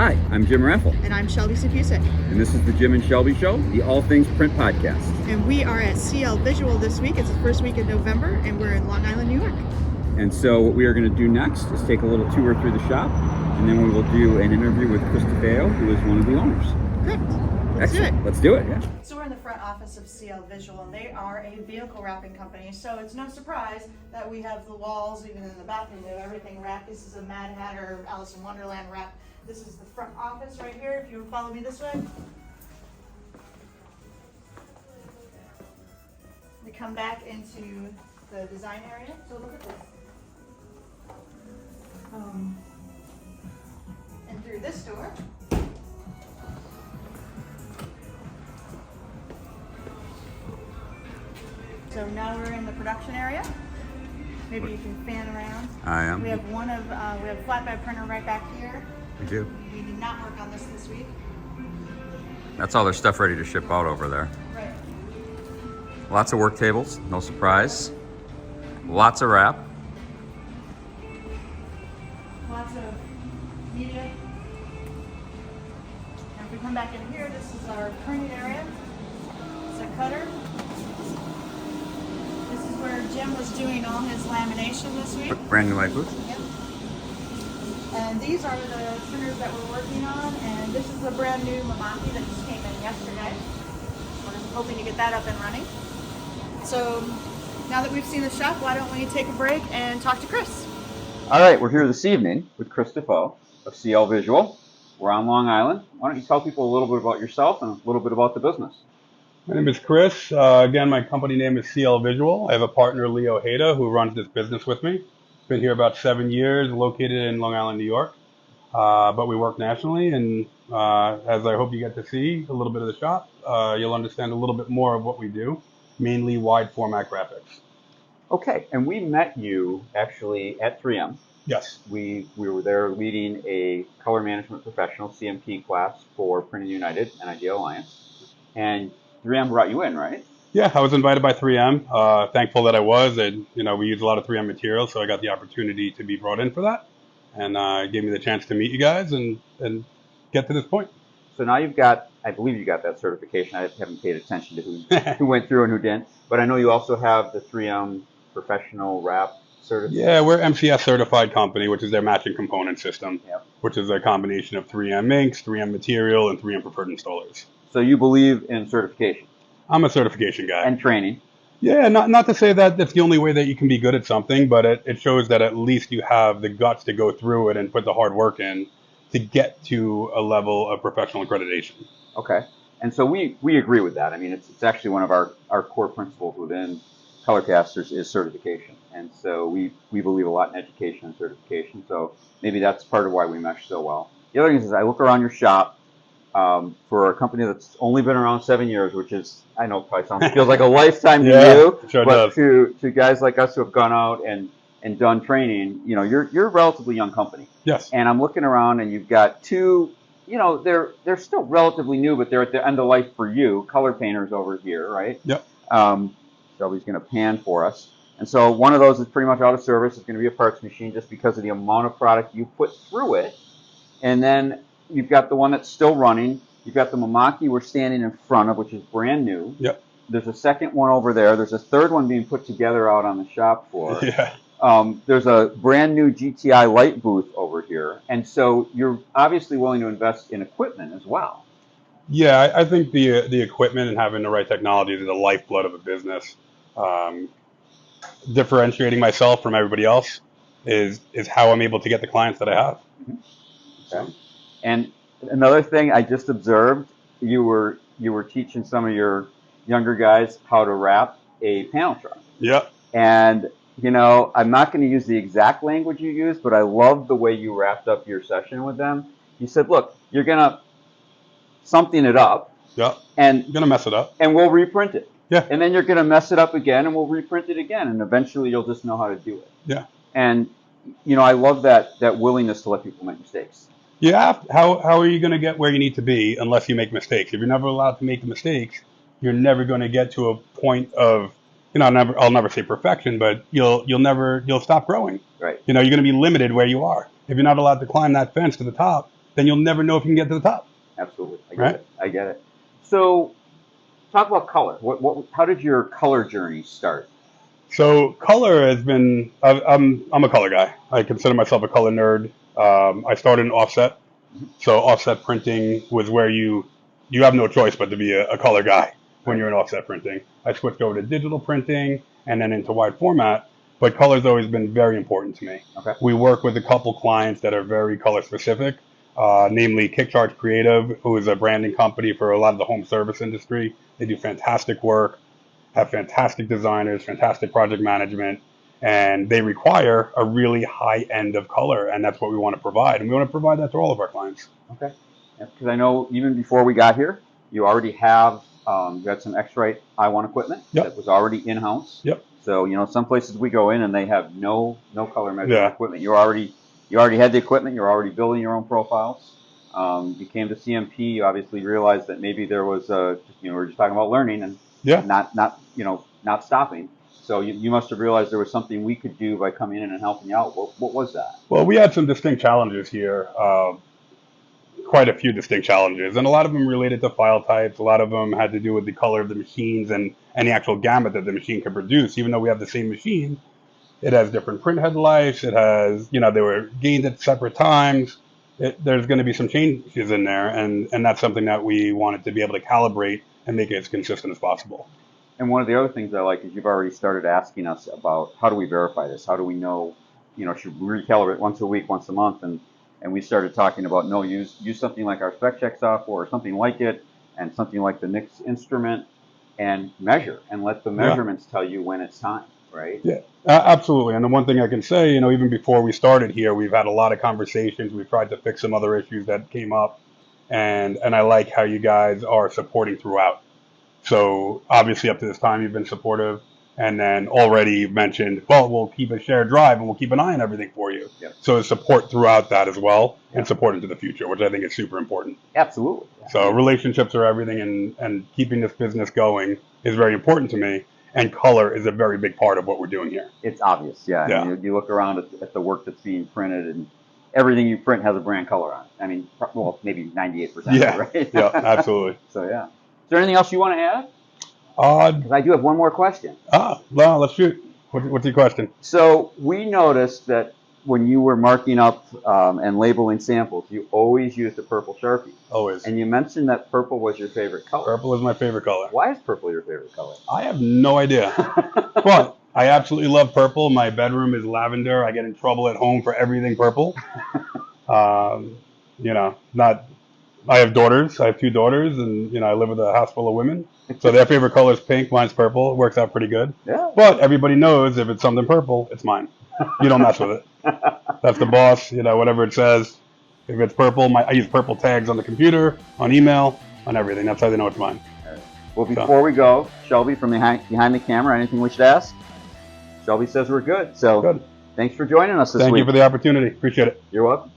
Hi, I'm Jim Raffle, And I'm Shelby Sapusik. and this is the Jim and Shelby Show, the All Things Print podcast. And we are at CL Visual this week. It's the first week of November, and we're in Long Island, New York. And so what we are going to do next is take a little tour through the shop, and then we will do an interview with Chris DeFeo, who is one of the owners. Correct. Let's Excellent. do it. Let's do it, yeah. So we're in the front office of CL Visual, and they are a vehicle wrapping company. So it's no surprise that we have the walls, even in the bathroom, we have everything wrapped. This is a Mad Hatter, Alice in Wonderland wrap. This is the front office right here, if you would follow me this way. We come back into the design area. So look at this. And through this door. So now we're in the production area. Maybe you can fan around. I am. We have we have a flatbed printer right back here. We do. We did not work on this week. That's all their stuff ready to ship out over there. Right. Lots of work tables, no surprise. Lots of wrap. Lots of media. And if we come back in here, this is our printing area. It's a cutter. This is where Jim was doing all his lamination this week. Brand new light booth. Yep. And these are the printers that we're working on, and this is a brand new Mamaki that just came in yesterday. We're hoping to get that up and running. So now that we've seen the shop, why don't we take a break and talk to Chris? All right, we're here this evening with Chris DeFeo of CL Visual. We're on Long Island. Why don't you tell people a little bit about yourself and a little bit about the business? My name is Chris. Again, my company name is CL Visual. I have a partner, Leo Hayda, who runs this business with me. Been here about 7 years, located in Long Island, New York. But we work nationally, and as I hope you get to see a little bit of the shop, you'll understand a little bit more of what we do, mainly wide format graphics. Okay, and we met you actually at 3M. Yes. We were there leading a color management professional CMP class for Printing United and Idea Alliance. And 3M brought you in, right? Yeah, I was invited by 3M. Thankful that I was. And, we use a lot of 3M material, so I got the opportunity to be brought in for that. And gave me the chance to meet you guys and get to this point. So now I believe you got that certification. I haven't paid attention to who went through and who didn't. But I know you also have the 3M professional wrap certification. Yeah, we're MCS certified company, which is their matching component system, Yep. which is a combination of 3M inks, 3M material, and 3M preferred installers. So you believe in certification I'm a certification guy. and training. Yeah, not to say that that's the only way that you can be good at something, but it shows that at least you have the guts to go through it and put the hard work in to get to a level of professional accreditation. Okay. And so we agree with that. I mean, it's actually one of our core principles within Colorcasters is certification. And so we believe a lot in education and certification. So maybe that's part of why we mesh so well. The other thing is I look around your shop for a company that's only been around 7 years, which is, I know, probably feels like a lifetime to Yeah, you, it sure but does. to guys like us who have gone out and done training, you're a relatively young company. Yes. And I'm looking around and you've got two, they're still relatively new, but they're at the end of life for you, color painters over here, right? Yep. Shelby's going to pan for us. And so one of those is pretty much out of service. It's going to be a parts machine just because of the amount of product you put through it. And then you've got the one that's still running. You've got the Mamaki we're standing in front of, which is brand new. Yep. There's a second one over there. There's a third one being put together out on the shop floor. Yeah. There's a brand new GTI light booth over here. And so you're obviously willing to invest in equipment as well. Yeah, I think the equipment and having the right technology is the lifeblood of a business. Differentiating myself from everybody else is how I'm able to get the clients that I have. Okay. And another thing I just observed, you were teaching some of your younger guys how to wrap a panel truck. Yep. And I'm not going to use the exact language you used, but I love the way you wrapped up your session with them. You said, look, you're going to something it up. Yep. And You're gonna mess it up. And we'll reprint it. Yeah. And then you're going to mess it up again, and we'll reprint it again, and eventually you'll just know how to do it. Yeah. And I love that willingness to let people make mistakes. Yeah. How are you gonna get where you need to be unless you make mistakes? If you're never allowed to make the mistakes, you're never going to get to a point of, I'll never say perfection, but you'll stop growing. Right. You're going to be limited where you are. If you're not allowed to climb that fence to the top, then you'll never know if you can get to the top. Absolutely. I get Right. it. I get it. So talk about color. How did your color journey start? So color has been, I'm a color guy. I consider myself a color nerd. I started in offset. So offset printing was where you have no choice but to be a color guy when you're in offset printing. I switched over to digital printing and then into wide format, but color's always been very important to me. Okay. We work with a couple clients that are very color specific, namely Kickcharge Creative, who is a branding company for a lot of the home service industry. They do fantastic work, have fantastic designers, fantastic project management, and they require a really high end of color, and that's what we want to provide. And we want to provide that to all of our clients. Okay. Because I know even before we got here, you already have, you had some X-Rite I1 equipment that was already in-house. Yep. So, you know, some places we go in and they have no color measuring Yeah. equipment. You already had the equipment. You're already building your own profiles. You came to CMP. You obviously realized that maybe there was we were just talking about learning and not stopping. So you must have realized there was something we could do by coming in and helping you out. What was that? Well, we had some distinct challenges here, quite a few distinct challenges, and a lot of them related to file types. A lot of them had to do with the color of the machines and the actual gamut that the machine can produce. Even though we have the same machine, it has different print head lives. It has, they were gained at separate times. There's going to be some changes in there, and that's something that we wanted to be able to calibrate and make it as consistent as possible. And one of the other things I like is you've already started asking us about how do we verify this? How do we know, should we recalibrate once a week, once a month? And we started talking about, no, use something like our spec check software or something like it, and something like the Nix instrument, and measure and let the measurements tell you when it's time, right? Yeah, absolutely. And the one thing I can say, even before we started here, we've had a lot of conversations. We've tried to fix some other issues that came up, and I like how you guys are supporting throughout. So obviously up to this time, you've been supportive, and then already you've mentioned, well, we'll keep a shared drive and we'll keep an eye on everything for you. Yep. So support throughout that as well, and support into the future, which I think is super important. Absolutely. So relationships are everything, and keeping this business going is very important to me. And color is a very big part of what we're doing here. It's obvious, yeah. I mean, you look around at the work that's being printed, and everything you print has a brand color on it. I mean, well, maybe 98%, Yeah, right? Yeah, absolutely. So, yeah. Is there anything else you want to add? Because I do have one more question. Well, let's shoot. What's your question? So we noticed that when you were marking up and labeling samples, you always used a purple Sharpie. Always. And you mentioned that purple was your favorite color. Purple is my favorite color. Why is purple your favorite color? I have no idea. But I absolutely love purple. My bedroom is lavender. I get in trouble at home for everything purple. I have daughters. I have 2 daughters, and I live with a house full of women. So their favorite color is pink. Mine's purple. It works out pretty good. Yeah. But everybody knows if it's something purple, it's mine. You don't mess with it. That's the boss. Whatever it says. If it's purple, I use purple tags on the computer, on email, on everything. That's how they know it's mine. All right. Well, before we go, Shelby from behind the camera, anything we should ask? Shelby says we're good. So Good. Thanks for joining us this week. Thank you for the opportunity. Appreciate it. You're welcome.